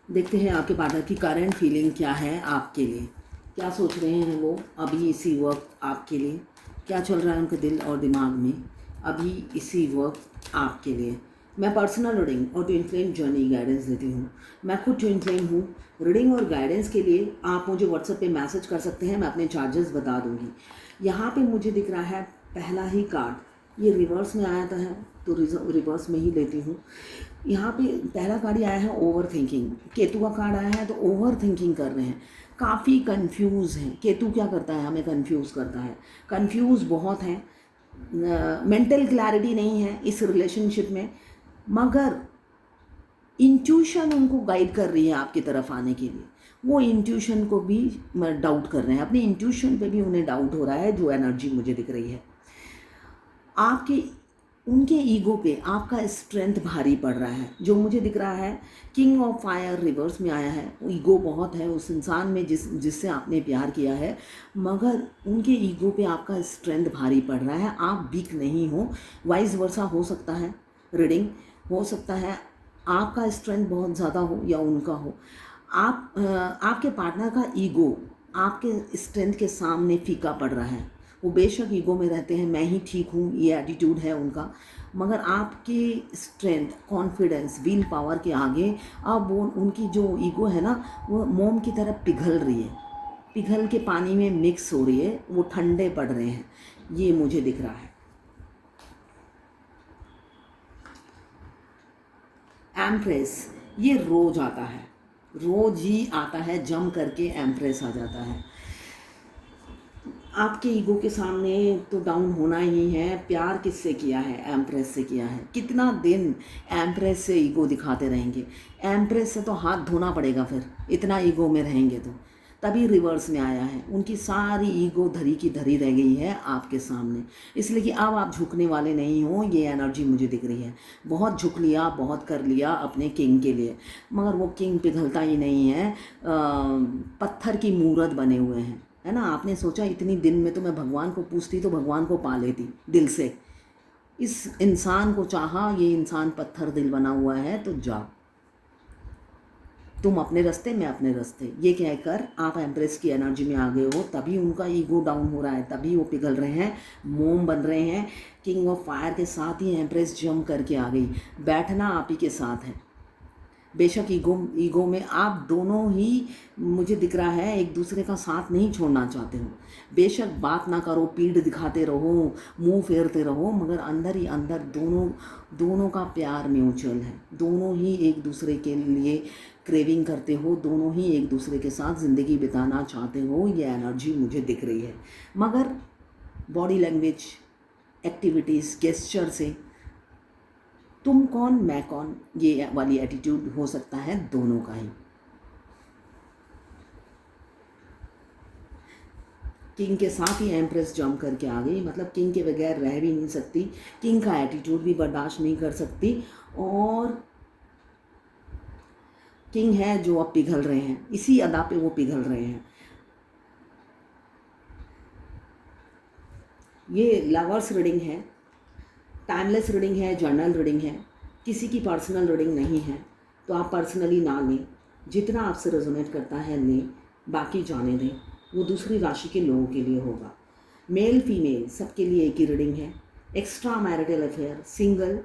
देखते हैं आपके पार्टनर की करंट फीलिंग क्या है आपके लिए, क्या सोच रहे हैं वो अभी इसी वक्त आपके लिए, क्या चल रहा है उनके दिल और दिमाग में अभी इसी वक्त आपके लिए। मैं पर्सनल रीडिंग और ट्विन फ्लेम जर्नी गाइडेंस देती हूँ। मैं खुद ट्विन फ्लेम हूँ। रीडिंग और गाइडेंस के लिए आप मुझे व्हाट्सएप पे मैसेज कर सकते हैं, मैं अपने चार्जेस बता दूँगी। यहाँ पे मुझे दिख रहा है पहला ही कार्ड, ये रिवर्स में आया था है तो रिवर्स में ही लेती हूँ। यहाँ पे पहला कार्ड आया है ओवर थिंकिंग, केतु का कार्ड आया है तो ओवर थिंकिंग कर रहे हैं, काफ़ी कंफ्यूज हैं। केतु क्या करता है, हमें कंफ्यूज करता है, कंफ्यूज बहुत हैं, मेंटल क्लैरिटी नहीं है इस रिलेशनशिप में, मगर इंट्यूशन उनको गाइड कर रही है आपकी तरफ आने के लिए। वो इंट्यूशन को भी डाउट कर रहे हैं, अपनी इंट्यूशन पे भी उन्हें डाउट हो रहा है। जो एनर्जी मुझे दिख रही है आपके, उनके ईगो पे आपका स्ट्रेंथ भारी पड़ रहा है। जो मुझे दिख रहा है किंग ऑफ फायर रिवर्स में आया है, ईगो बहुत है उस इंसान में जिससे आपने प्यार किया है, मगर उनके ईगो पे आपका स्ट्रेंथ भारी पड़ रहा है। आप वीक नहीं हो, वाइस वर्सा हो सकता है, रीडिंग हो सकता है आपका स्ट्रेंथ बहुत ज़्यादा हो या उनका हो। आपके पार्टनर का ईगो आपके स्ट्रेंथ के सामने फीका पड़ रहा है। वो बेशक ईगो में रहते हैं, मैं ही ठीक हूँ, ये एटीट्यूड है उनका, मगर आपकी स्ट्रेंथ, कॉन्फिडेंस, विल पावर के आगे अब वो उनकी जो ईगो है ना, वो मोम की तरह पिघल रही है, पिघल के पानी में मिक्स हो रही है, वो ठंडे पड़ रहे हैं, ये मुझे दिख रहा है। एम्प्रेस, ये रोज आता है, रोज ही आता है, जम करके एम्प्रेस आ जाता है। आपके ईगो के सामने तो डाउन होना ही है। प्यार किससे किया है, एम्प्रेस से किया है। कितना दिन एम्प्रेस से ईगो दिखाते रहेंगे, एम्प्रेस से तो हाथ धोना पड़ेगा फिर, इतना ईगो में रहेंगे तो। तभी रिवर्स में आया है, उनकी सारी ईगो धरी की धरी रह गई है आपके सामने, इसलिए कि अब आप झुकने वाले नहीं हो, ये एनर्जी मुझे दिख रही है। बहुत झुक लिया, बहुत कर लिया अपने किंग के लिए, मगर वो किंग पिघलता ही नहीं है, पत्थर की मूरत बने हुए हैं, है ना। आपने सोचा इतनी दिन में तो मैं भगवान को पूछती तो भगवान को पा लेती दिल से, इस इंसान को चाहा, ये इंसान पत्थर दिल बना हुआ है, तो जा तुम अपने रास्ते, मैं अपने रास्ते, ये कहकर आप एम्प्रेस की एनर्जी में आ गए हो। तभी उनका ईगो डाउन हो रहा है, तभी वो पिघल रहे हैं, मोम बन रहे हैं। किंग ऑफ फायर के साथ ही एम्प्रेस जम करके आ गई, बैठना आप ही के साथ है। बेशक ईगो में आप दोनों ही, मुझे दिख रहा है, एक दूसरे का साथ नहीं छोड़ना चाहते हो। बेशक बात ना करो, पीठ दिखाते रहो, मुंह फेरते रहो, मगर अंदर ही अंदर दोनों का प्यार म्यूचुअल है। दोनों ही एक दूसरे के लिए क्रेविंग करते हो, दोनों ही एक दूसरे के साथ ज़िंदगी बिताना चाहते हो, ये एनर्जी मुझे दिख रही है। मगर बॉडी लैंग्वेज, एक्टिविटीज़, गेस्चर से तुम कौन मैं कौन, ये वाली एटीट्यूड हो सकता है दोनों का ही। किंग के साथ ही एम्प्रेस जंप करके आ गई, मतलब किंग के बगैर रह भी नहीं सकती, किंग का एटीट्यूड भी बर्दाश्त नहीं कर सकती, और किंग है जो अब पिघल रहे हैं, इसी अदा पे वो पिघल रहे हैं। ये लवर्स रीडिंग है, टाइमलेस रीडिंग है, जर्नल रीडिंग है, किसी की पर्सनल रीडिंग नहीं है, तो आप पर्सनली ना लें, जितना आपसे रेजोनेट करता है लें, बाकी जाने दें, वो दूसरी राशि के लोगों के लिए होगा। मेल फीमेल सबके लिए एक ही रीडिंग है, extra marital affair, single,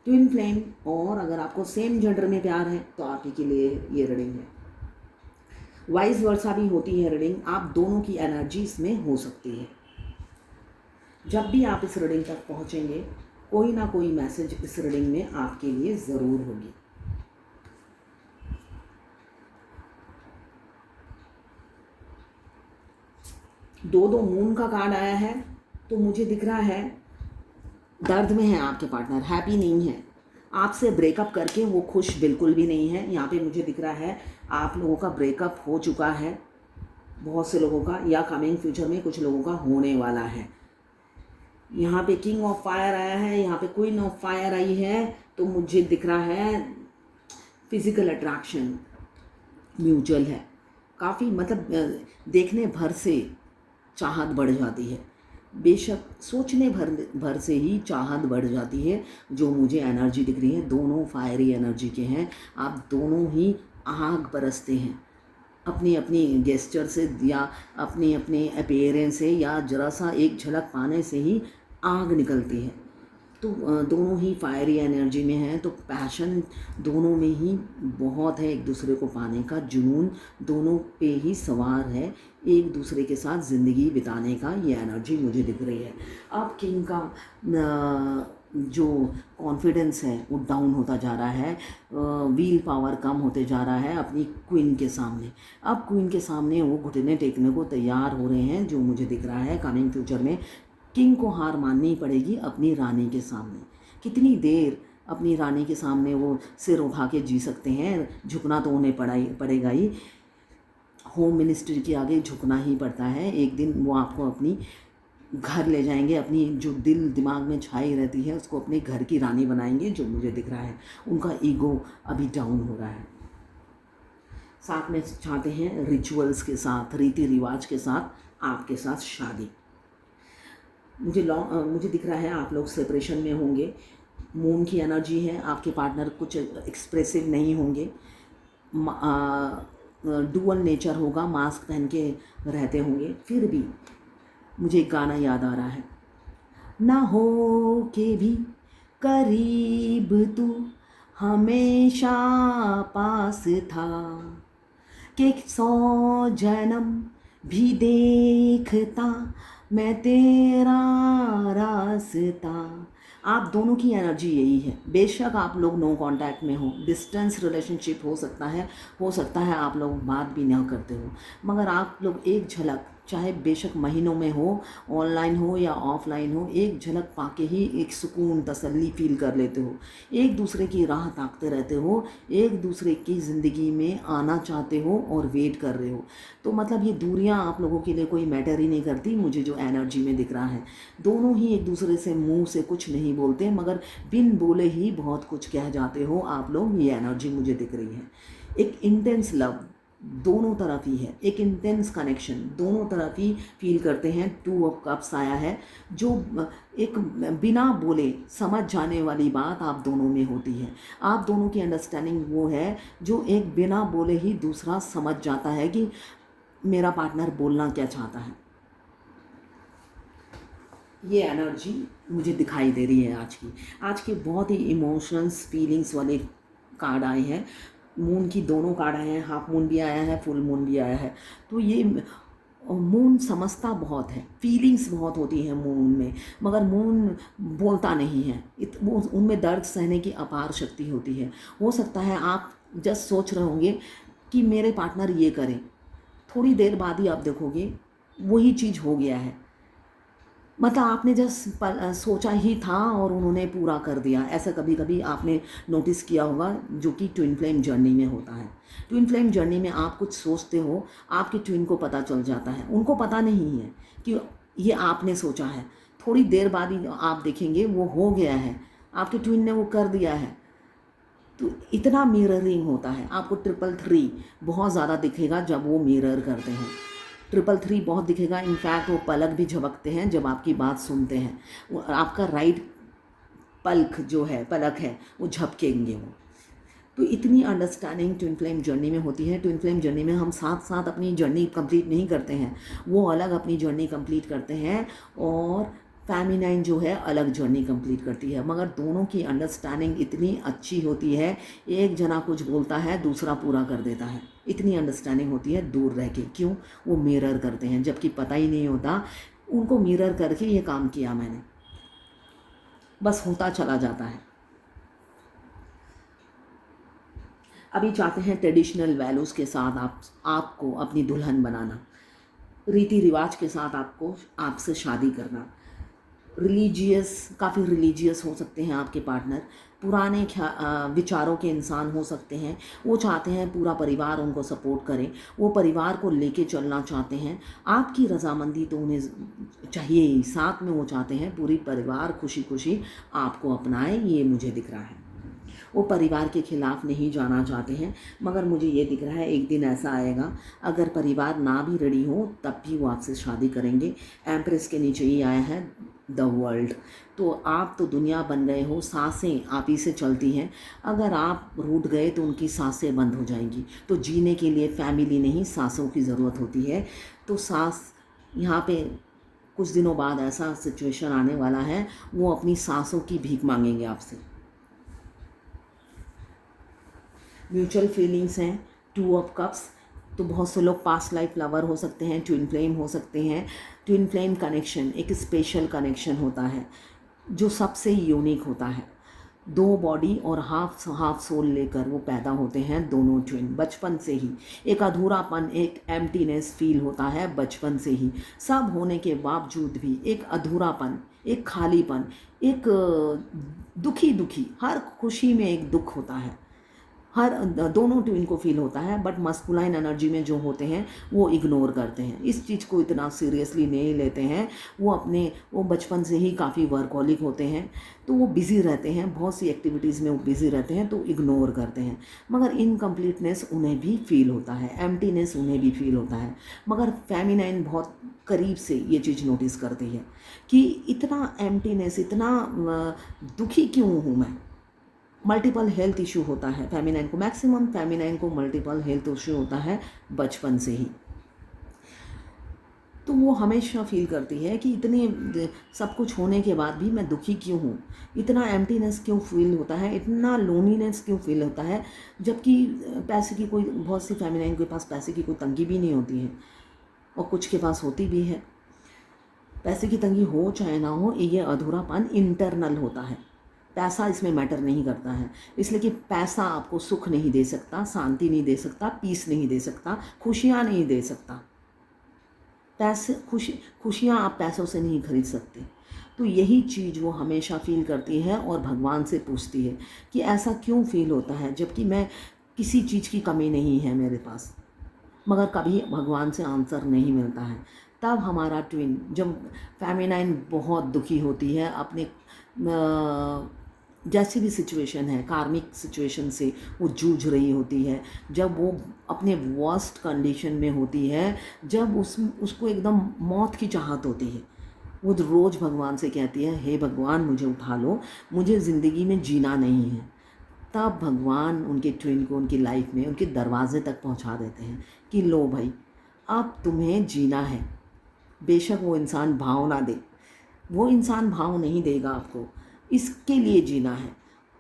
twin flame, और अगर आपको सेम जेंडर में प्यार है तो आप ही के लिए ये रीडिंग है। वाइस वर्सा भी होती है रीडिंग, आप दोनों की एनर्जी इसमें हो सकती है। जब भी आप इस रीडिंग तक पहुंचेंगे, कोई ना कोई मैसेज इस रीडिंग में आपके लिए ज़रूर होगी। दो मून का कार्ड आया है, तो मुझे दिख रहा है दर्द में है आपके पार्टनर, हैप्पी नहीं है, आपसे ब्रेकअप करके वो खुश बिल्कुल भी नहीं है। यहाँ पे मुझे दिख रहा है आप लोगों का ब्रेकअप हो चुका है, बहुत से लोगों का, या कमिंग फ्यूचर में कुछ लोगों का होने वाला है। यहाँ पे किंग ऑफ फायर आया है, यहाँ पे क्वीन ऑफ फायर आई है, तो मुझे दिख रहा है फिजिकल अट्रैक्शन म्यूचुअल है, काफ़ी, मतलब देखने भर से चाहत बढ़ जाती है, बेशक सोचने भर से ही चाहत बढ़ जाती है। जो मुझे एनर्जी दिख रही है, दोनों फायरी एनर्जी के हैं, आप दोनों ही आग बरसते हैं अपनी अपनी गेस्चर से या अपनी अपनी अपीयरेंस से, या जरा सा एक झलक पाने से ही आग निकलती है। तो दोनों ही फायरी एनर्जी में हैं, तो पैशन दोनों में ही बहुत है, एक दूसरे को पाने का जुनून दोनों पे ही सवार है, एक दूसरे के साथ ज़िंदगी बिताने का ये एनर्जी मुझे दिख रही है। अब किंग का जो कॉन्फिडेंस है वो डाउन होता जा रहा है, व्हील पावर कम होते जा रहा है अपनी क्वीन के सामने। अब क्वीन के सामने वो घुटने टेकने को तैयार हो रहे हैं, जो मुझे दिख रहा है कमिंग फ्यूचर में किंग को हार माननी पड़ेगी अपनी रानी के सामने। कितनी देर अपनी रानी के सामने वो सिर उठा के जी सकते हैं, झुकना तो उन्हें पड़ेगा ही, होम मिनिस्ट्री के आगे झुकना ही पड़ता है। एक दिन वो आपको अपनी घर ले जाएंगे, अपनी जो दिल दिमाग में छाई रहती है उसको अपने घर की रानी बनाएंगे, जो मुझे दिख रहा है। उनका ईगो अभी डाउन हो रहा है। साथ में चाहते हैं रिचुअल्स के साथ, रीति रिवाज के साथ आपके साथ शादी। मुझे दिख रहा है आप लोग सेपरेशन में होंगे। मून की एनर्जी है, आपके पार्टनर कुछ एक्सप्रेसिव नहीं होंगे, डुअल नेचर होगा, मास्क पहन के रहते होंगे। फिर भी मुझे एक गाना याद आ रहा है, ना हो के भी करीब तू हमेशा पास था, कि 100 जन्म भी देखता मैं तेरा रास्ता। आप दोनों की एनर्जी यही है। बेशक आप लोग नो कांटेक्ट में हो, डिस्टेंस रिलेशनशिप हो सकता है आप लोग बात भी ना करते हो, मगर आप लोग एक झलक, चाहे बेशक महीनों में हो, ऑनलाइन हो या ऑफलाइन हो, एक झलक पाके ही एक सुकून तसल्ली फील कर लेते हो, एक दूसरे की राह ताकते रहते हो, एक दूसरे की ज़िंदगी में आना चाहते हो और वेट कर रहे हो। तो मतलब ये दूरियां आप लोगों के लिए कोई मैटर ही नहीं करती। मुझे जो एनर्जी में दिख रहा है, दोनों ही एक दूसरे से मुंह से कुछ नहीं बोलते, मगर बिन बोले ही बहुत कुछ कह जाते हो आप लोग। ये एनर्जी मुझे दिख रही है। एक इंटेंस लव दोनों तरफ ही है, एक इंटेंस कनेक्शन दोनों तरफ ही फील करते हैं। 2 ऑफ कप्स आया है, जो एक बिना बोले समझ जाने वाली बात आप दोनों में होती है। आप दोनों की अंडरस्टैंडिंग वो है जो एक बिना बोले ही दूसरा समझ जाता है कि मेरा पार्टनर बोलना क्या चाहता है। ये एनर्जी मुझे दिखाई दे रही है आज की बहुत ही इमोशंस फीलिंग्स वाले कार्ड आए हैं। मून की दोनों कार्ड आए हैं, हाफ मून भी आया है, फुल मून भी आया है। तो ये मून समझता बहुत है, फीलिंग्स बहुत होती हैं मून में, मगर मून बोलता नहीं है। वो उनमें दर्द सहने की अपार शक्ति होती है। हो सकता है आप जस्ट सोच रहे होंगे कि मेरे पार्टनर ये करें, थोड़ी देर बाद ही आप देखोगे वही चीज़ हो गया है। मतलब आपने जस्ट सोचा ही था और उन्होंने पूरा कर दिया। ऐसा कभी कभी आपने नोटिस किया होगा, जो कि ट्विन फ्लेम जर्नी में होता है। ट्विन फ्लेम जर्नी में आप कुछ सोचते हो, आपके ट्विन को पता चल जाता है, उनको पता नहीं है कि ये आपने सोचा है। थोड़ी देर बाद ही आप देखेंगे वो हो गया है, आपके ट्विन ने वो कर दिया है। तो इतना मिररिंग होता है। आपको 333 बहुत ज़्यादा दिखेगा जब वो मिरर करते हैं। 333 बहुत दिखेगा। इनफैक्ट वो पलक भी झपकते हैं जब आपकी बात सुनते हैं। वो आपका राइट पलक है वो झपकेंगे वो। तो इतनी अंडरस्टैंडिंग ट्विन फ्लेम जर्नी में होती है। ट्विन फ्लेम जर्नी में हम साथ साथ अपनी जर्नी कंप्लीट नहीं करते हैं, वो अलग अपनी जर्नी कंप्लीट करते हैं और फेमिनाइन जो है अलग जर्नी कंप्लीट करती है। मगर दोनों की अंडरस्टैंडिंग इतनी अच्छी होती है, एक जना कुछ बोलता है दूसरा पूरा कर देता है। इतनी अंडरस्टैंडिंग होती है दूर रह के। क्यों? वो मिरर करते हैं, जबकि पता ही नहीं होता उनको मिरर करके ये काम किया मैंने, बस होता चला जाता है। अभी चाहते हैं ट्रेडिशनल वैल्यूज़ के साथ आपको अपनी दुल्हन बनाना, रीति रिवाज के साथ आपसे शादी करना। काफ़ी रिलीजियस हो सकते हैं आपके पार्टनर, पुराने विचारों के इंसान हो सकते हैं। वो चाहते हैं पूरा परिवार उनको सपोर्ट करे, वो परिवार को लेके चलना चाहते हैं। आपकी रजामंदी तो उन्हें चाहिए ही, साथ में वो चाहते हैं पूरी परिवार खुशी खुशी आपको अपनाए। ये मुझे दिख रहा है। वो परिवार के खिलाफ नहीं जाना चाहते हैं, मगर मुझे ये दिख रहा है एक दिन ऐसा आएगा, अगर परिवार ना भी रेडी हो तब भी वो आपसे शादी करेंगे। एम्प्रेस के नीचे ही आया है द वर्ल्ड। तो आप तो दुनिया बन गए हो, सांसें आप ही से चलती हैं। अगर आप रूठ गए तो उनकी सांसें बंद हो जाएंगी। तो जीने के लिए फैमिली नहीं, सांसों की ज़रूरत होती है। तो सांस यहाँ पे कुछ दिनों बाद ऐसा सिचुएशन आने वाला है, वो अपनी सांसों की भीख मांगेंगे आपसे। म्यूचुअल फीलिंग्स हैं, 2 ऑफ कप्स। तो बहुत से लोग पास्ट लाइफ लवर हो सकते हैं, ट्विन फ्लेम हो सकते हैं। ट्विन फ्लेम कनेक्शन एक स्पेशल कनेक्शन होता है जो सबसे यूनिक होता है। 2 बॉडी और हाफ सोल लेकर वो पैदा होते हैं, दोनों ट्विन। बचपन से ही एक अधूरापन, एक एम्प्टीनेस फील होता है बचपन से ही। सब होने के बावजूद भी एक अधूरापन, एक खालीपन, एक दुखी हर खुशी में एक दुख होता है। हर दोनों ट्विन को फील होता है, बट मस्कुलाइन एनर्जी में जो होते हैं वो इग्नोर करते हैं, इस चीज़ को इतना सीरियसली नहीं लेते हैं। वो बचपन से ही काफ़ी वर्कहॉलिक होते हैं, तो वो बिज़ी रहते हैं, बहुत सी एक्टिविटीज़ में वो बिज़ी रहते हैं, तो इग्नोर करते हैं। मगर इनकम्प्लीटनेस उन्हें भी फील होता है, एम्प्टीनेस उन्हें भी फील होता है। मगर फेमिनाइन बहुत करीब से ये चीज़ नोटिस करती है कि इतना एम्प्टीनेस, इतना दुखी क्यों हूँ मैं। मल्टीपल हेल्थ इशू होता है फेमिनाइन को, मैक्सिमम फेमिनाइन को मल्टीपल हेल्थ इशू होता है बचपन से ही। तो वो हमेशा फील करती है कि इतने सब कुछ होने के बाद भी मैं दुखी क्यों हूँ, इतना एम्प्टीनेस क्यों फील होता है, इतना लोनलीनेस क्यों फील होता है। जबकि पैसे की कोई, बहुत सी फेमिनाइन के पास पैसे की कोई तंगी भी नहीं होती है, और कुछ के पास होती भी है। पैसे की तंगी हो चाहे ना हो, ये अधूरापन इंटरनल होता है। पैसा इसमें मैटर नहीं करता है, इसलिए कि पैसा आपको सुख नहीं दे सकता, शांति नहीं दे सकता, पीस नहीं दे सकता, खुशियाँ नहीं दे सकता। खुशियाँ आप पैसों से नहीं खरीद सकते। तो यही चीज़ वो हमेशा फील करती है और भगवान से पूछती है कि ऐसा क्यों फील होता है, जबकि मैं किसी चीज़ की कमी नहीं है मेरे पास। मगर कभी भगवान से आंसर नहीं मिलता है। तब हमारा ट्विन, जब फेमिनाइन बहुत दुखी होती है अपने जैसी भी सिचुएशन है, कार्मिक सिचुएशन से वो जूझ रही होती है, जब वो अपने वर्स्ट कंडीशन में होती है, जब उसको एकदम मौत की चाहत होती है, वो रोज़ भगवान से कहती है, हे भगवान मुझे उठा लो, मुझे ज़िंदगी में जीना नहीं है। तब भगवान उनके ट्विन को उनकी लाइफ में उनके दरवाजे तक पहुंचा देते हैं कि लो भाई, अब तुम्हें जीना है। बेशक वो इंसान भाव ना दे, वो इंसान भाव नहीं देगा आपको, इसके लिए जीना है।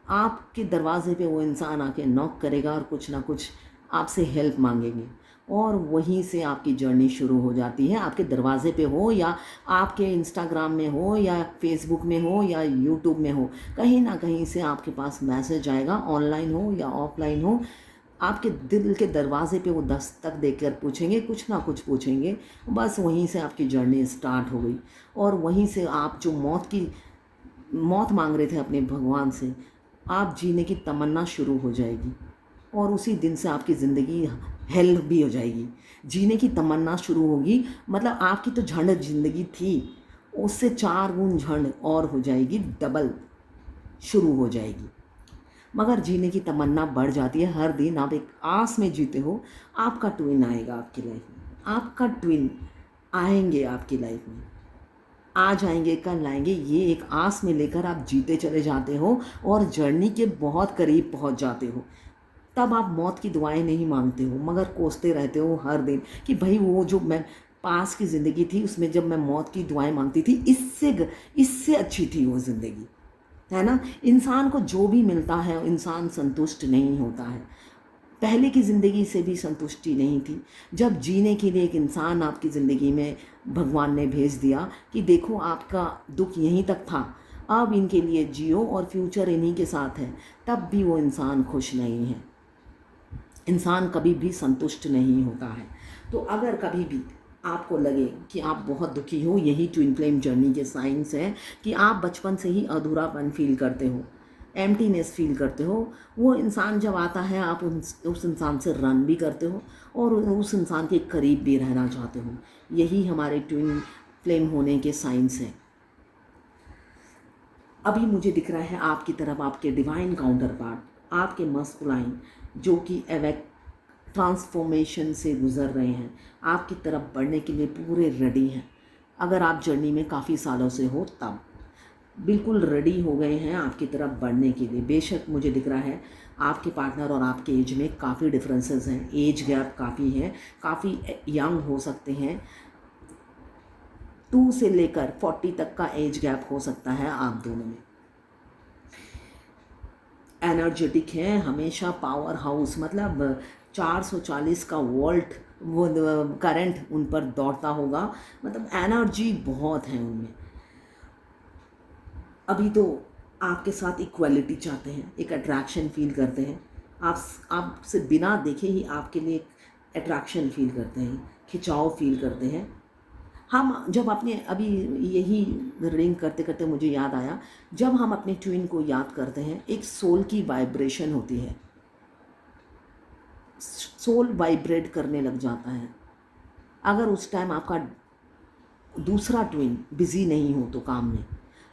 आपके दरवाजे पे वो इंसान आके नॉक करेगा और कुछ ना कुछ आपसे हेल्प मांगेंगे, और वहीं से आपकी जर्नी शुरू हो जाती है। आपके दरवाजे पे हो या आपके इंस्टाग्राम में हो या फेसबुक में हो या यूट्यूब में हो, कहीं ना कहीं से आपके पास मैसेज आएगा, ऑनलाइन हो या ऑफलाइन हो। आपके दिल के दरवाजे पे वो दस्तक देकर पूछेंगे, कुछ ना कुछ पूछेंगे। बस वहीं से आपकी जर्नी स्टार्ट हो गई, और वहीं से आप जो मौत मांग रहे थे अपने भगवान से, आप जीने की तमन्ना शुरू हो जाएगी, और उसी दिन से आपकी ज़िंदगी हेल्प भी हो जाएगी। जीने की तमन्ना शुरू होगी, मतलब आपकी तो झंड ज़िंदगी थी, उससे 4 गुण झंड और हो जाएगी, डबल शुरू हो जाएगी। मगर जीने की तमन्ना बढ़ जाती है। हर दिन आप एक आस में जीते हो, आपका ट्विन आएगा आपकी लाइफ में, आपका ट्विन आएंगे आपकी लाइफ में, आज आएंगे कल आएंगे, ये एक आस में लेकर आप जीते चले जाते हो और जर्नी के बहुत करीब पहुंच जाते हो। तब आप मौत की दुआएं नहीं मांगते हो, मगर कोसते रहते हो हर दिन कि भाई वो जो मैं पास की ज़िंदगी थी उसमें जब मैं मौत की दुआएं मांगती थी, इससे अच्छी थी वो ज़िंदगी, है ना। इंसान को जो भी मिलता है इंसान संतुष्ट नहीं होता है। पहले की ज़िंदगी से भी संतुष्टि नहीं थी। जब जीने के लिए एक इंसान आपकी ज़िंदगी में भगवान ने भेज दिया कि देखो आपका दुख यहीं तक था, अब इनके लिए जियो और फ्यूचर इन्हीं के साथ है, तब भी वो इंसान खुश नहीं है। इंसान कभी भी संतुष्ट नहीं होता है। तो अगर कभी भी आपको लगे कि आप बहुत दुखी हो, यही ट्विन फ्लेम जर्नी के साइंस हैं कि आप बचपन से ही अधूरापन फील करते हो, एम्प्टीनेस फील करते हो। वो इंसान जब आता है आप उस इंसान से रन भी करते हो और उस इंसान के करीब भी रहना चाहते हो। यही हमारे ट्विन फ्लेम होने के साइंस हैं। अभी मुझे दिख रहा है आपकी तरफ आपके डिवाइन काउंटर पार्ट आपके मस्कुलाइन जो कि एवेक ट्रांसफॉर्मेशन से गुज़र रहे हैं, आपकी तरफ बढ़ने के लिए पूरे रेडी हैं। अगर आप जर्नी में काफ़ी सालों से हो तब बिल्कुल रेडी हो गए हैं आपकी तरफ बढ़ने के लिए। बेशक मुझे दिख रहा है आपके पार्टनर और आपके एज में काफ़ी डिफरेंसेस हैं, एज गैप काफ़ी है, काफ़ी यंग हो सकते हैं। 2 से लेकर 40 तक का एज गैप हो सकता है आप दोनों में। एनर्जेटिक हैं, हमेशा पावर हाउस, मतलब 440 का वोल्ट वो करंट उन पर दौड़ता होगा, मतलब एनर्जी बहुत है उनमें। अभी तो आपके साथ इक्वलिटी चाहते हैं, एक अट्रैक्शन फील करते हैं, आपसे बिना देखे ही आपके लिए अट्रैक्शन फील करते हैं, खिंचाव फील करते हैं। हम जब अपने अभी यही रीडिंग करते करते मुझे याद आया, जब हम अपने ट्विन को याद करते हैं एक सोल की वाइब्रेशन होती है, सोल वाइब्रेट करने लग जाता है। अगर उस टाइम आपका दूसरा ट्विन बिज़ी नहीं हो तो काम में,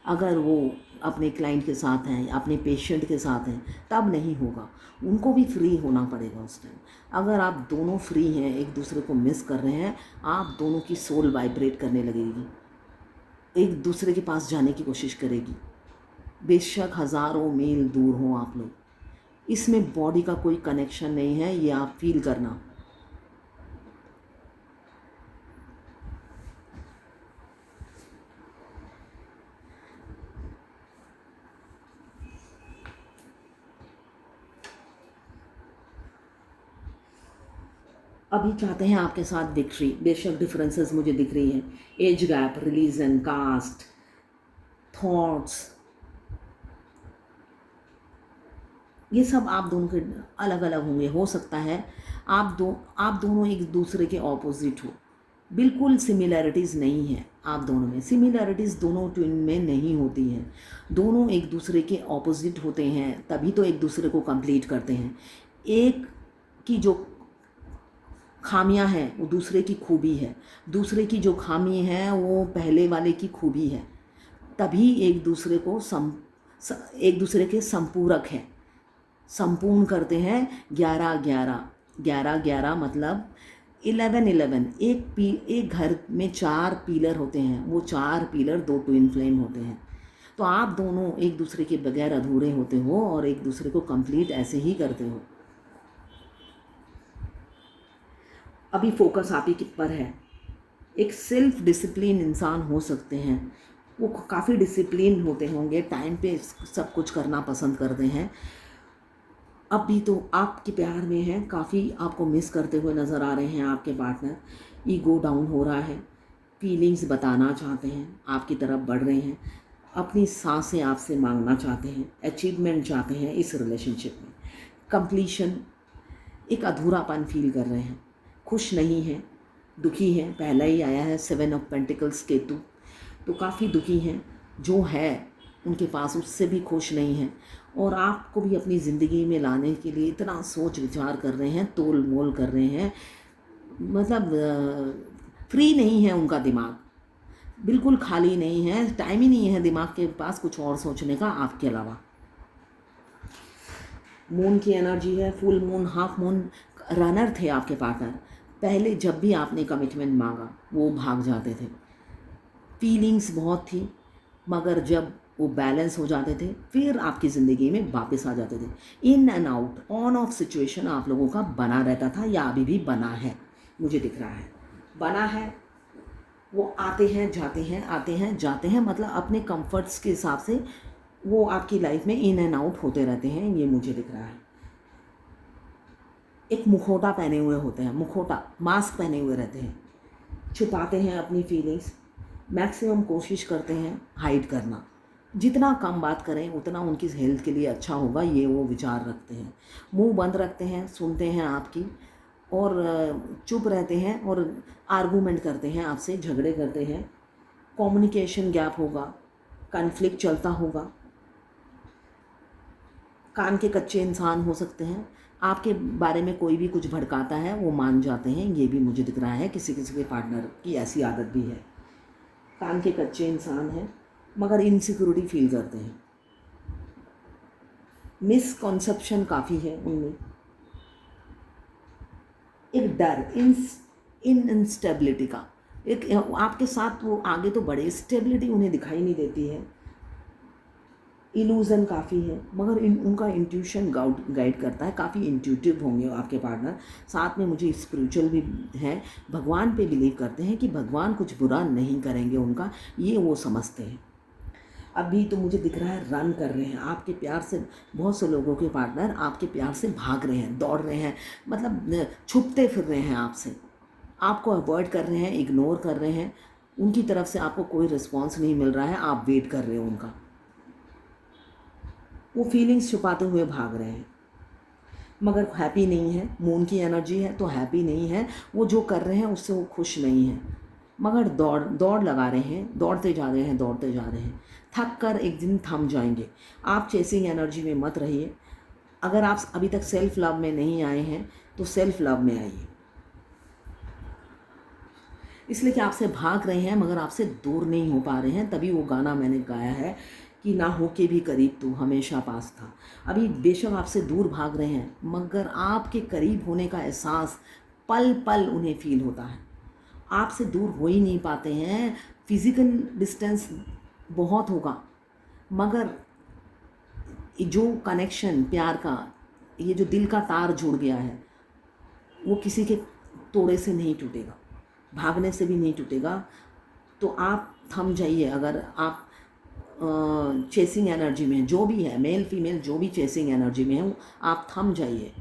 अगर वो अपने क्लाइंट के साथ हैं, अपने पेशेंट के साथ हैं, तब नहीं होगा, उनको भी फ्री होना पड़ेगा उस टाइम। अगर आप दोनों फ्री हैं, एक दूसरे को मिस कर रहे हैं, आप दोनों की सोल वाइब्रेट करने लगेगी, एक दूसरे के पास जाने की कोशिश करेगी। बेशक हज़ारों मील दूर हो आप लोग, इसमें बॉडी का कोई कनेक्शन नहीं है, ये आप फील करना। अभी चाहते हैं आपके साथ विक्ट्री। बेशक डिफरेंसेस मुझे दिख रही हैं, age gap, religion, caste, thoughts, ये सब आप दोनों के अलग अलग होंगे। हो सकता है आप दोनों एक दूसरे के ऑपोजिट हो, बिल्कुल सिमिलैरिटीज़ नहीं है आप दोनों में। सिमिलैरिटीज़ दोनों ट्विन में नहीं होती हैं, दोनों एक दूसरे के ऑपोजिट होते हैं, तभी तो एक दूसरे को कंप्लीट करते हैं। एक की जो खामियां हैं वो दूसरे की खूबी है, दूसरे की जो खामी है वो पहले वाले की खूबी है, तभी एक दूसरे को एक दूसरे के संपूरक हैं, संपूर्ण करते हैं। 11-11 मतलब 11-11। एक घर में 4 पीलर होते हैं, वो 4 पीलर 2 ट्विन फ्लेम होते हैं। तो आप दोनों एक दूसरे के बगैर अधूरे होते हो और एक दूसरे को कंप्लीट ऐसे ही करते हो। अभी फोकस आप ही पर है। एक सेल्फ डिसिप्लिन इंसान हो सकते हैं, वो काफ़ी डिसिप्लिन होते होंगे, टाइम पे सब कुछ करना पसंद करते हैं। अभी तो आपके प्यार में हैं, काफ़ी आपको मिस करते हुए नज़र आ रहे हैं आपके पार्टनर। ईगो डाउन हो रहा है, फीलिंग्स बताना चाहते हैं, आपकी तरफ बढ़ रहे हैं, अपनी सांसें आपसे मांगना चाहते हैं, अचीवमेंट चाहते हैं इस रिलेशनशिप में, कंप्लीशन, एक अधूरापन फील कर रहे हैं, खुश नहीं हैं, दुखी हैं। पहला ही आया है 7 ऑफ पेंटिकल्स केतु, तो काफ़ी दुखी हैं, जो है उनके पास उससे भी खुश नहीं हैं, और आपको भी अपनी ज़िंदगी में लाने के लिए इतना सोच विचार कर रहे हैं, तोल मोल कर रहे हैं, मतलब फ्री नहीं है उनका दिमाग, बिल्कुल खाली नहीं है, टाइम ही नहीं है दिमाग के पास कुछ और सोचने का आपके अलावा। मून की एनर्जी है, full moon, half moon, runner थे आपके पार्टनर। पहले जब भी आपने कमिटमेंट मांगा वो भाग जाते थे, फीलिंग्स बहुत थी, मगर जब वो बैलेंस हो जाते थे फिर आपकी ज़िंदगी में वापस आ जाते थे। In and out, on off situation आप लोगों का बना रहता था, या अभी भी बना है, मुझे दिख रहा है बना है। वो आते हैं जाते हैं, आते हैं जाते हैं, मतलब अपने कंफर्ट्स के हिसाब से वो आपकी लाइफ में इन एंड आउट होते रहते हैं, ये मुझे दिख रहा है। एक मुखौटा पहने हुए होते हैं, मुखौटा, मास्क पहने हुए रहते हैं, छुपाते हैं अपनी फीलिंग्स, मैक्सिमम कोशिश करते हैं हाइड करना। जितना कम बात करें उतना उनकी हेल्थ के लिए अच्छा होगा, ये वो विचार रखते हैं। मुंह बंद रखते हैं, सुनते हैं आपकी, और चुप रहते हैं, और आर्गूमेंट करते हैं आपसे, झगड़े करते हैं, कम्युनिकेशन गैप होगा, कॉन्फ्लिक्ट चलता होगा, कान के कच्चे इंसान हो सकते हैं, आपके बारे में कोई भी कुछ भड़काता है वो मान जाते हैं, ये भी मुझे दिख रहा है। किसी किसी के पार्टनर की ऐसी आदत भी है, कान के कच्चे इंसान हैं मगर इनसिक्योरिटी फील करते हैं। मिसकॉन्सेप्शन काफ़ी है उनमें, एक डर, इंस्टेबिलिटी का, एक आपके साथ वो आगे तो बढ़े, स्टेबिलिटी उन्हें दिखाई नहीं देती है, इल्यूज़न काफ़ी है, मगर उनका इंट्यूशन गाइड करता है, काफ़ी इंट्यूटिव होंगे आपके पार्टनर। साथ में मुझे स्पिरिचुअल भी है, भगवान पे बिलीव करते हैं कि भगवान कुछ बुरा नहीं करेंगे उनका, ये वो समझते हैं। अभी तो मुझे दिख रहा है रन कर रहे हैं आपके प्यार से, बहुत से लोगों के पार्टनर आपके प्यार से भाग रहे हैं, दौड़ रहे हैं, मतलब छुपते फिर रहे हैं आपसे, आपको अवॉइड कर रहे हैं, इग्नोर कर रहे हैं, उनकी तरफ से आपको कोई रिस्पॉन्स नहीं मिल रहा है, आप वेट कर रहे हो उनका, वो फीलिंग्स छुपाते हुए भाग रहे हैं, मगर हैप्पी नहीं है, मून की एनर्जी है तो हैप्पी नहीं है, वो जो कर रहे हैं उससे वो खुश नहीं है, मगर दौड़ लगा रहे हैं, दौड़ते जा रहे हैं, दौड़ते जा रहे हैं, थक कर एक दिन थम जाएंगे। आप चेसिंग एनर्जी में मत रहिए। अगर आप अभी तक सेल्फ लव में नहीं आए हैं तो सेल्फ लव में आइए, इसलिए कि आपसे भाग रहे हैं मगर आपसे दूर नहीं हो पा रहे हैं। तभी वो गाना मैंने गाया है कि ना हो के भी करीब तू हमेशा पास था। अभी बेशक आपसे दूर भाग रहे हैं मगर आपके करीब होने का एहसास पल पल उन्हें फील होता है। आपसे दूर हो ही नहीं पाते हैं, फिज़िकल डिस्टेंस बहुत होगा मगर जो कनेक्शन प्यार का, ये जो दिल का तार जुड़ गया है वो किसी के तोड़े से नहीं टूटेगा, भागने से भी नहीं टूटेगा। तो आप थम जाइए। अगर आप चेसिंग एनर्जी में, जो भी है मेल फीमेल जो भी चेसिंग एनर्जी में है, आप थम जाइए।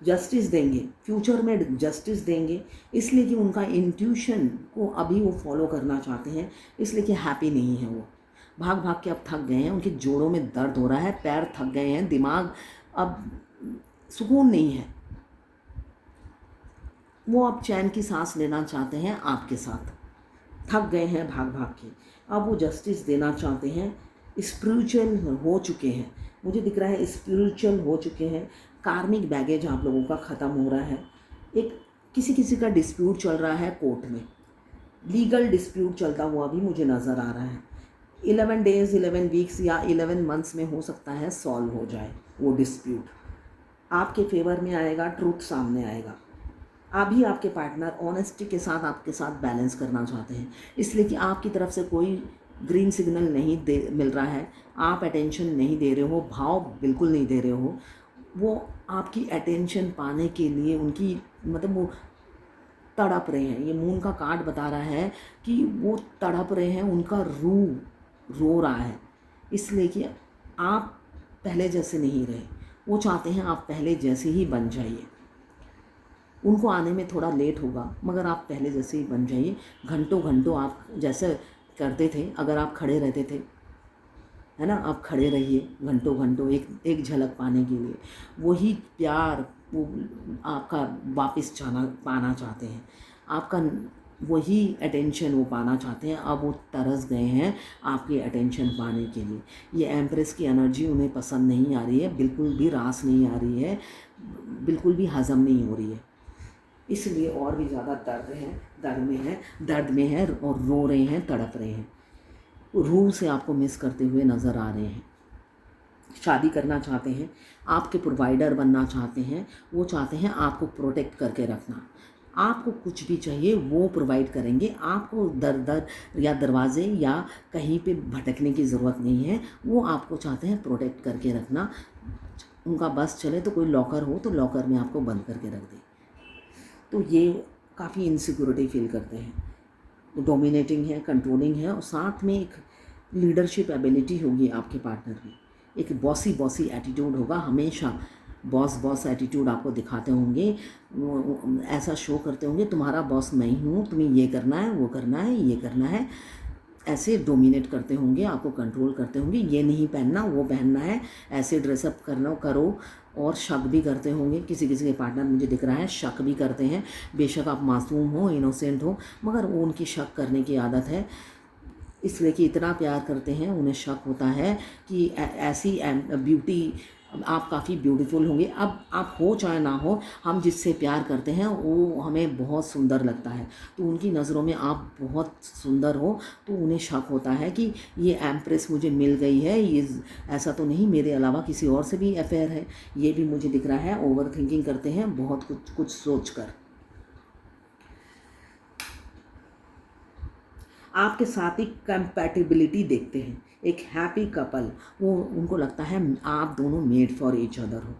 जस्टिस देंगे, फ्यूचर में जस्टिस देंगे, इसलिए कि उनका इंट्यूशन को अभी वो फॉलो करना चाहते हैं, इसलिए कि हैप्पी नहीं है वो, भाग भाग के अब थक गए हैं, उनके जोड़ों में दर्द हो रहा है, पैर थक गए हैं, दिमाग अब सुकून नहीं है, वो अब चैन की सांस लेना चाहते हैं आपके साथ, थक गए हैं भाग भाग के, अब वो जस्टिस देना चाहते हैं। स्पिरिचुअल हो चुके हैं, मुझे दिख रहा है स्पिरिचुअल हो चुके हैं। कार्मिक बैगेज आप लोगों का ख़त्म हो रहा है। एक किसी का डिस्प्यूट चल रहा है कोर्ट में, लीगल डिस्प्यूट चलता हुआ भी मुझे नज़र आ रहा है। 11 डेज़ 11 वीक्स या 11 मंथ्स में हो सकता है सॉल्व हो जाए वो डिस्प्यूट, आपके फेवर में आएगा, ट्रूथ सामने आएगा। अभी आपके पार्टनर ऑनेस्टी के साथ आपके साथ बैलेंस करना चाहते हैं, इसलिए कि आपकी तरफ से कोई ग्रीन सिग्नल नहीं मिल रहा है, आप अटेंशन नहीं दे रहे हो, भाव बिल्कुल नहीं दे रहे हो। वो आपकी अटेंशन पाने के लिए उनकी मतलब वो तड़प रहे हैं। ये मून का कार्ड बता रहा है कि वो तड़प रहे हैं, उनका रूह रो रहा है, इसलिए कि आप पहले जैसे नहीं रहे। वो चाहते हैं आप पहले जैसे ही बन जाइए। उनको आने में थोड़ा लेट होगा मगर आप पहले जैसे ही बन जाइए। घंटों घंटों आप जैसे करते थे, अगर आप खड़े रहते थे, है ना, आप खड़े रहिए घंटों घंटों एक झलक पाने के लिए। वही प्यार वो आपका वापस पाना चाहते हैं, आपका वही अटेंशन वो पाना चाहते हैं। अब वो तरस गए हैं आपकी अटेंशन पाने के लिए। ये एम्प्रेस की एनर्जी उन्हें पसंद नहीं आ रही है, बिल्कुल भी रास नहीं आ रही है, बिल्कुल भी हज़म नहीं हो रही है, इसलिए और भी ज़्यादा दर्द में है और रो रहे हैं, तड़प रहे हैं। रूह से आपको मिस करते हुए नज़र आ रहे हैं। शादी करना चाहते हैं, आपके प्रोवाइडर बनना चाहते हैं, वो चाहते हैं आपको प्रोटेक्ट करके रखना। आपको कुछ भी चाहिए वो प्रोवाइड करेंगे, आपको दर या दरवाजे या कहीं पे भटकने की ज़रूरत नहीं है। वो आपको चाहते हैं प्रोटेक्ट करके रखना। उनका बस चले तो कोई लॉकर हो तो लॉकर में आपको बंद करके रख दे। तो ये काफ़ी इनसिक्योरिटी फील करते हैं, तो डोमिनेटिंग है, कंट्रोलिंग है, और साथ में एक लीडरशिप एबिलिटी होगी आपके पार्टनर में। एक बॉसी एटीट्यूड होगा, हमेशा बॉस एटीट्यूड आपको दिखाते होंगे, ऐसा शो करते होंगे तुम्हारा बॉस मैं ही हूँ, तुम्हें ये करना है, वो करना है, ये करना है, ऐसे डोमिनेट करते होंगे, आपको कंट्रोल करते होंगे। ये नहीं पहनना, वो पहनना है, ऐसे ड्रेसअप करना करो। और शक भी करते होंगे, किसी के पार्टनर मुझे दिख रहा है शक भी करते हैं। बेशक आप मासूम हो, इनोसेंट हो, मगर वो उनकी शक करने की आदत है, इसलिए कि इतना प्यार करते हैं, उन्हें शक होता है कि ऐसी ब्यूटी आप काफ़ी ब्यूटीफुल होंगे। अब आप हो चाहे ना हो, हम जिससे प्यार करते हैं वो हमें बहुत सुंदर लगता है, तो उनकी नज़रों में आप बहुत सुंदर हो, तो उन्हें शक होता है कि ये एम्प्रेस मुझे मिल गई है, ये ऐसा तो नहीं मेरे अलावा किसी और से भी अफेयर है, ये भी मुझे दिख रहा है। ओवर थिंकिंग करते हैं बहुत कुछ कुछ सोच कर। आपके साथ एक कंपैटिबिलिटी देखते हैं, एक हैप्पी कपल, वो उनको लगता है आप दोनों मेड फॉर ईच अदर हो,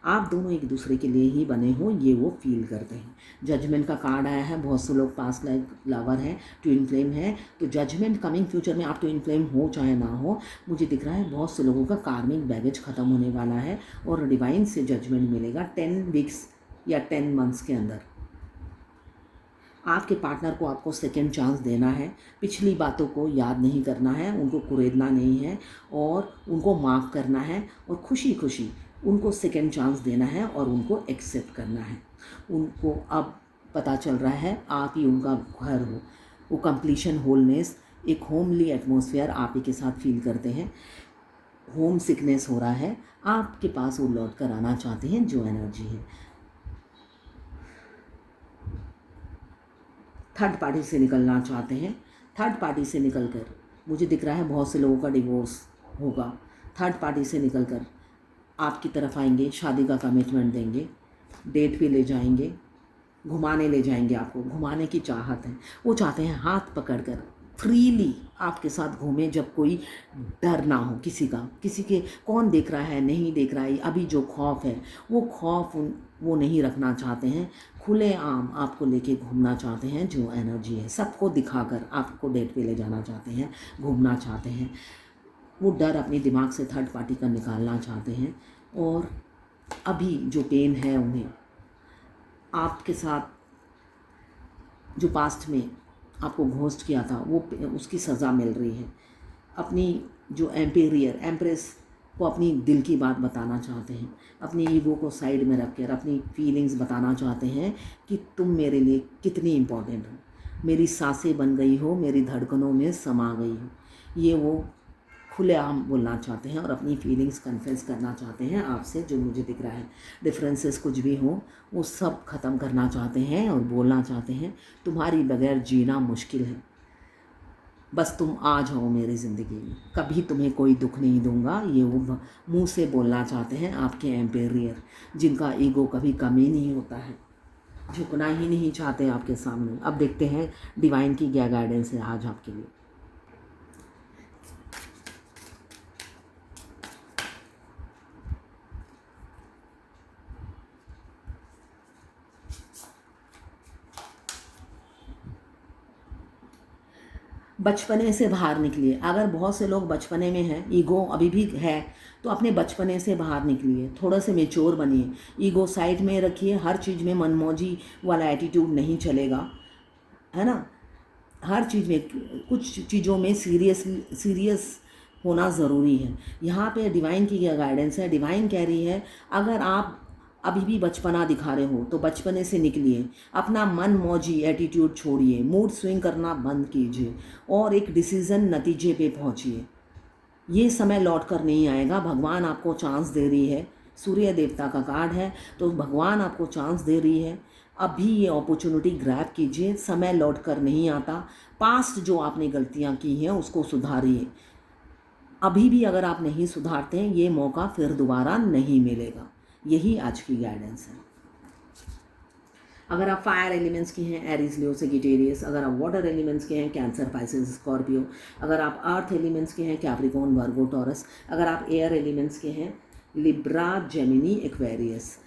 आप दोनों एक दूसरे के लिए ही बने हो, ये वो फील करते हैं। जजमेंट का कार्ड आया है, बहुत से लोग पास्ट लाइफ लवर हैं, ट्विन फ्लेम है, तो जजमेंट कमिंग फ्यूचर में आप ट्विन फ्लेम हो चाहे ना हो, मुझे दिख रहा है बहुत से लोगों का कार्मिक बैगेज ख़त्म होने वाला है और डिवाइन से जजमेंट मिलेगा 10 वीक्स या 10 मंथ्स के अंदर। आपके पार्टनर को आपको सेकेंड चांस देना है, पिछली बातों को याद नहीं करना है, उनको कुरेदना नहीं है और उनको माफ़ करना है और खुशी खुशी उनको सेकेंड चांस देना है और उनको एक्सेप्ट करना है। उनको अब पता चल रहा है आप ही उनका घर हो, वो कंप्लीशन, होलनेस, एक होमली एटमॉस्फेयर आप ही के साथ फील करते हैं। होम सिकनेस हो रहा है, आपके पास वो लौट कर आना चाहते हैं, जो एनर्जी है। थर्ड पार्टी से निकलना चाहते हैं, थर्ड पार्टी से निकलकर मुझे दिख रहा है बहुत से लोगों का डिवोर्स होगा। थर्ड पार्टी से निकलकर आपकी तरफ आएंगे, शादी का कमिटमेंट देंगे, डेट पे ले जाएंगे, घुमाने ले जाएंगे, आपको घुमाने की चाहत है। वो चाहते हैं हाथ पकड़कर फ्रीली आपके साथ घूमें, जब कोई डर ना हो किसी का, किसी के कौन देख रहा है नहीं देख रहा है, अभी जो खौफ है वो खौफ वो नहीं रखना चाहते हैं। खुलेआम आपको लेके घूमना चाहते हैं, जो एनर्जी है सबको दिखाकर आपको डेट पे ले जाना चाहते हैं, घूमना चाहते हैं। वो डर अपने दिमाग से थर्ड पार्टी का निकालना चाहते हैं और अभी जो पेन है उन्हें आपके साथ जो पास्ट में आपको घोस्ट किया था वो उसकी सज़ा मिल रही है। अपनी जो एम्प्रेस को अपनी दिल की बात बताना चाहते हैं, अपनी ईगो को साइड में रख कर अपनी फीलिंग्स बताना चाहते हैं कि तुम मेरे लिए कितनी इम्पोर्टेंट हो, मेरी सांसें बन गई हो, मेरी धड़कनों में समा गई हो। ये वो खुलेआम बोलना चाहते हैं और अपनी फीलिंग्स कन्फेस करना चाहते हैं आपसे, जो मुझे दिख रहा है। डिफरेंसेस कुछ भी हो वो सब ख़त्म करना चाहते हैं और बोलना चाहते हैं तुम्हारी बगैर जीना मुश्किल है, बस तुम आ जाओ मेरी ज़िंदगी में, कभी तुम्हें कोई दुख नहीं दूंगा। ये वो मुंह से बोलना चाहते हैं आपके एम्पेरियर, जिनका ईगो कभी कमी नहीं होता है, झुकना ही नहीं चाहते आपके सामने। अब देखते हैं डिवाइन की क्या गाइडेंस है आज आपके लिए। बचपने से बाहर निकलिए। अगर बहुत से लोग बचपने में हैं, ईगो अभी भी है, तो अपने बचपने से बाहर निकलिए, थोड़ा से मेच्योर बनिए, ईगो साइड में रखिए। हर चीज़ में मनमौजी वाला एटीट्यूड नहीं चलेगा, है ना। हर चीज़ में, कुछ चीज़ों में सीरियस होना ज़रूरी है। यहाँ पे डिवाइन की क्या गाइडेंस है, डिवाइन कह रही है अगर आप अभी भी बचपना दिखा रहे हो तो बचपने से निकलिए, अपना मन मौजी एटीट्यूड छोड़िए, मूड स्विंग करना बंद कीजिए और एक डिसीज़न नतीजे पे पहुँचिए। ये समय लौट कर नहीं आएगा, भगवान आपको चांस दे रही है। सूर्य देवता का कार्ड है, तो भगवान आपको चांस दे रही है। अभी ये अपॉर्चुनिटी ग्रैब कीजिए, समय लौट कर नहीं आता। पास्ट जो आपने गलतियाँ की हैं उसको सुधारिए। अभी भी अगर आप नहीं सुधारते हैं, ये मौका फिर दोबारा नहीं मिलेगा। यही आज की गाइडेंस है। अगर आप फायर एलिमेंट्स के हैं, एरीज, लियो, सैजिटेरियस। अगर आप वाटर एलिमेंट्स के हैं, कैंसर, पाइसेस, स्कॉर्पियो। अगर आप अर्थ एलिमेंट्स के हैं, कैप्रिकॉर्न, वर्गो, टॉरस। अगर आप एयर एलिमेंट्स के हैं, लिब्रा, जेमिनी, एक्वेरियस।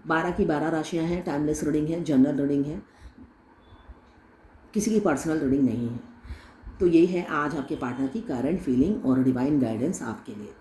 12 की 12 राशियां हैं, टाइमलेस रीडिंग है, जनरल रीडिंग है, किसी की पर्सनल रीडिंग नहीं है। तो यही है आज आपके पार्टनर की करंट फीलिंग और डिवाइन गाइडेंस आपके लिए।